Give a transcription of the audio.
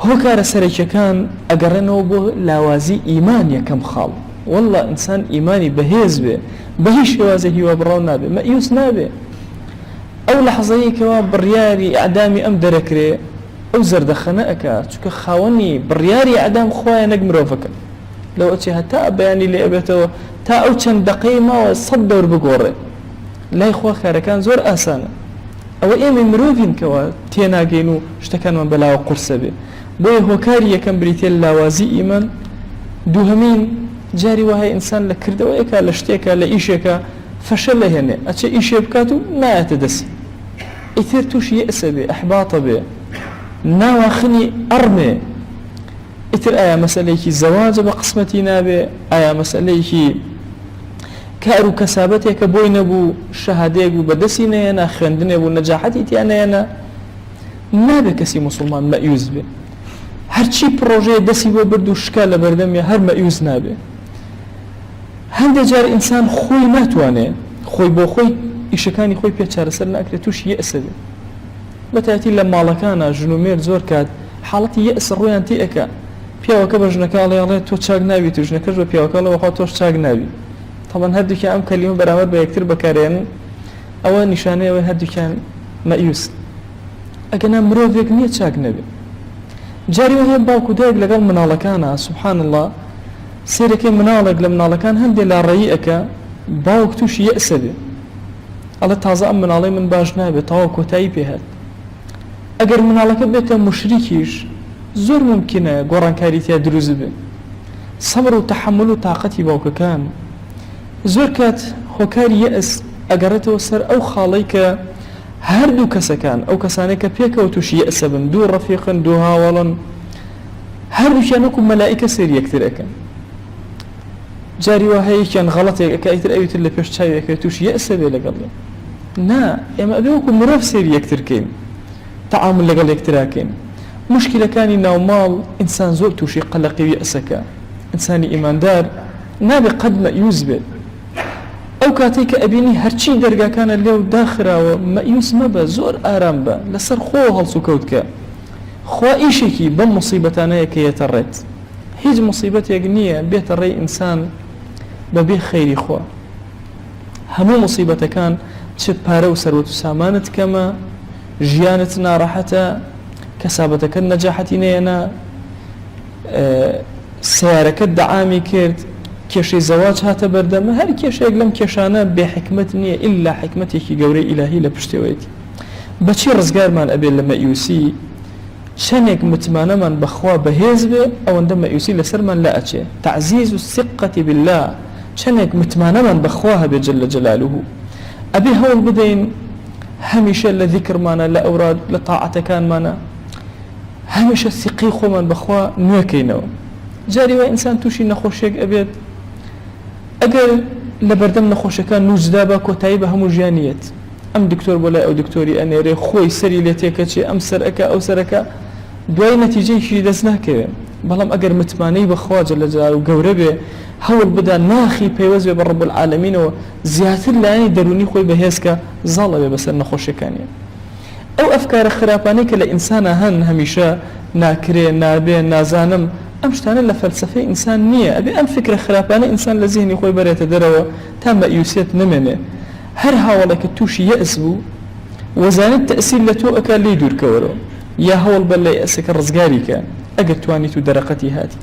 هۆکارە سەرەکیەکان ئەگەڕێنەوە بۆ لاوازی ئیمان یەکەم خاڵ. والله ئینسان ئیمانی بەهێز بێ بە هیچ شێوازە هیوا بڕاو نابێ، مەئیوس نابێ. ئەو لەحظەیەکەوە بڕیاری ئەعدامی ئەم دەرەکرێ ئەو زەردەخەنە ئەکا، چونکە خاوەنی بڕیاری ئەعدام خوایە نەک مرۆڤەکە. لەو ئەچێ هەتا بەیانی لێ ئەبێتەوە تا ئەو چەند دەقەی ماوە 100 دەور بگۆڕێ. لای خوا خارەکان زۆر ئاسانە. ئەوە ئێمە مرۆڤین کەوە تێناگەین و شتەکانمان بەلاوە قورسە بێ. بۆیە هۆکاری یەکەم بریتێ لاوازی ئیمان. دووهەمین جاری وایە ئینسان لە کردەوەیەکە لە شتێکە لە ئیشێکە فەشە لە هێنێ ئەچێ ئیشێ بکات و نایەتە دەستی، ئیتر تووشی ئەسە بێ ئەحباتە بێ ناواخنی ئەڕمێ. ئیتر ئایا مەسەلەیەکی زەواجە بە قسمەتی نابێ، ئایا مەسەلەیەکی کار و کەسابەتێکە بۆی نەبوو شەهادەیەک بوو بەدەستی نەهێنا خوێندنێ بوو نەجاحەتی تیان نەهێنا، نابێ کەسی موسڵمان مەئیوس بێ. هەرچی پرۆژەیە دەستی بۆ برد و شکا لە بەردەمیە هەر مەئیوس نابێ. هەندێک جار ئینسان خۆی ناتوانێ خۆی بۆ خۆی ئیشەکانی خۆی پێ چارەسەر ناکرێت، تووشی یەئسە بێ. بەتایەتی لە ماڵەکانە ژن و مێرد زۆر کات حاڵەتی یەئس ڕۆیان تێ ئەکا. پیاوەکە بە ژنەکە ئەڵێ تۆ چاک ناویت و ژنەکەش بە پیاوەکە ئەڵێ وەخوا تۆش چاک ناوی. طبعاً هەردووکیان ئەم کەلیمە بەرامبەر بە یەکتر بەکارێنن، ئەوە نیشانەیە ئەوەی هەردووکیان مەئیوس. ئەگەنا مرۆڤێک نییە چاک نەبێ. جاری وهەیە باوکو دایک لەگەڵ مناڵەکانە سوبحان الله سێرەکەی مناڵێک لە مناڵەکان هەندێک لاڕەیی ئەکا باوک تووشی یەئسە بێ، ئەڵێ تازە ئەم مناڵەی من باش نابێت تەواو کۆتایی پێهات. ئەگەر مناڵەکە بێتە مشریکیش زۆر ممکنە گۆڕانکاری تیا دروست بێ. سەبر و تەحمل و تااقەتی باوکەکان زۆر کات هۆکاری یەئس ئەگەڕێتەوە سەر ئەو خاڵەی کە هەردوو کەسەکان ئەو کەسانێک کە پێکەوە تووشی یەئسە بن، دوو ڕەفیقن دوو هاوڵن، هەردووکیان وەکو مەلائیکە سەیری یەکتر ئەکەن. جاری وهەیەکیان غەڵەتێک ئەکا ئیتر ئەویتر لە پێش چاوێکە تووشی یەئسە بێ لەگەڵێ. نا، ئێمە ئەبێ وەکو مرۆڤ سەیری یەکترکەین، تەعامل لەگەڵ یەکتراکەین. مشکلەکانی ناوماڵ ئینسان زۆر تووشی قەلەقی و یەئسەکە. ئینسانی ئیماندار نابێ قەد مەئیوس بێت. ئەو کاتێک کە ئەبینی هەرچی دەرگاکانە لێو داخراوە مەئیوس مەبە، زۆر ئارام بە، لەسەر خۆ هەڵسو کەوتکە. خوا ئیشێکی بەم موسیبەتانەیە کە یەتەڕێت. هیچ موسیبەتێک نییە بێتە ڕێی ئینسان بەبێ خەیری خوا. هەموو موسیبەتەکان چ پارە و سەروەت و سامانت کەمە، ژیانت ناڕەحەتە، کەسابەتەکەت نەجاحەتی نەیەنا، سیارەکەت دەعامی کرد، کێشەی زەواج هاتە بەردەمە، هەر کێشەیەک لەم کێشانە بێ حکمت نییە ئیلا حکمتێکی گەورەی ئیلاهی لە پشتێوەیەتی. بەچی ڕزگارمان ئەبێت لە مەئیوسی؟ چەندێک متمانەمان بەخوا بەهێز بێ ئەوەندە مەئیوسی لەسەرمان لا ئەچێ. تەعزیز و سقەتی بالله، چەندێک متمانەمان بەخوا هەبێت جەل جەلالوه. ئەبێ هەوڵ بدەین هەمیشە لە ذیکرمانە لە ئەوراد لە تاعەتەکانمانە هەمیشە سیقی خۆمان بەخوا نوێکەینەوە. جاری وای ئینسان تووشی نەخۆشیێک ئەبێت، ئەگەر لە بەردەم نەخۆشەکان نوجدا بە کۆتایی بە هەموو ژیانیەت. ئەم دکتۆر بۆ لای ئەو دکتۆری ئەنێرێ، خۆی سەری لێ تێکەچێ، ئەم سەرەکە ئەو سەرەکە، دوای نەتیجەیەکی دەست ناکەوێت. بەڵام ئەگەر متمانەی بەخوا جەل جەلاله و گەورە بێ، هەوڵ بدا ناخی پەیوەست بێ بە ڕەب العالەمینەوە، زیاتر لایەنی دەرونی خۆی بەهێزکە، زاڵە بێ بەسەر نەخۆشیەکانی. ئەو ئەفکارە خراپانەی کە لە ئینسانە هەن هەمیشە ناکرێ، نابێ، نازانم، ئەم شتانە لە فەلسەفەی ئینسان نییە. ئەبێ ئەم فکرە خراپانە ئینسان لە زیهنی خۆی بەرێتە دەرەوە تا مەئیوسیەت نمێنێ. هەر هاوڵێکە تووشی یەئس بوو وەزانێت تەئسیر لە تۆ ئەکا لێی دوورکەوەرەوە، یا هەوڵ بە لە یەئسەکە ڕزگاری کە ئەگەر توانیت و دەرەقەتی هاتی.